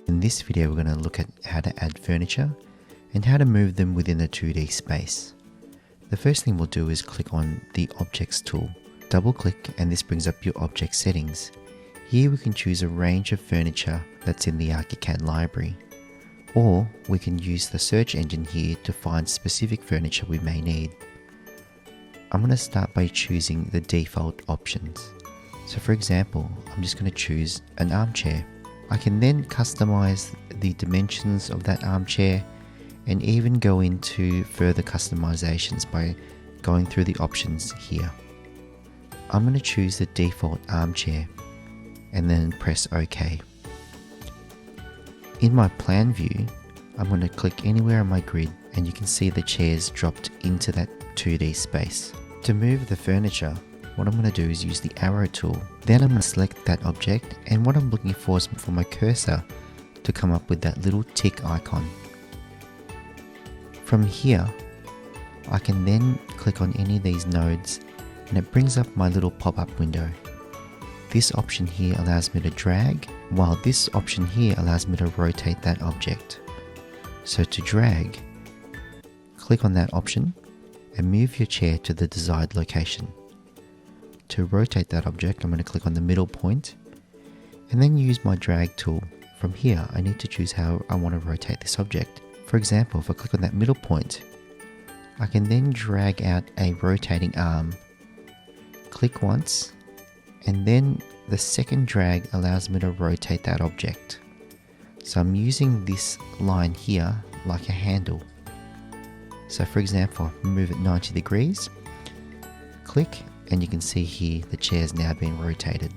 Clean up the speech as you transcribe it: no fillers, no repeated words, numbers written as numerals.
In this video, we're going to look at how to add furniture and how to move them within a 2D space. The first thing we'll do is click on the Objects tool. Double click and this brings up your object settings. Here we can choose a range of furniture that's in the Archicad library. Or we can use the search engine here to find specific furniture we may need. I'm going to start by choosing the default options. So for example, I'm just going to choose an armchair. I can then customize the dimensions of that armchair and even go into further customizations by going through the options here. I'm going to choose the default armchair and then press OK. In my plan view, I'm going to click anywhere on my grid and you can see the chairs dropped into that 2D space. To move the furniture, what I'm going to do is use the arrow tool. Then I'm going to select that object, and what I'm looking for is for my cursor to come up with that little tick icon. From here, I can then click on any of these nodes and it brings up my little pop-up window. This option here allows me to drag, while this option here allows me to rotate that object. So to drag, click on that option and move your chair to the desired location. To rotate that object, I'm going to click on the middle point and then use my drag tool. From here, I need to choose how I want to rotate this object. For example, if I click on that middle point, I can then drag out a rotating arm. Click once, and then the second drag allows me to rotate that object. So I'm using this line here like a handle. So for example, move it 90 degrees, click, and you can see here the chair is now being rotated.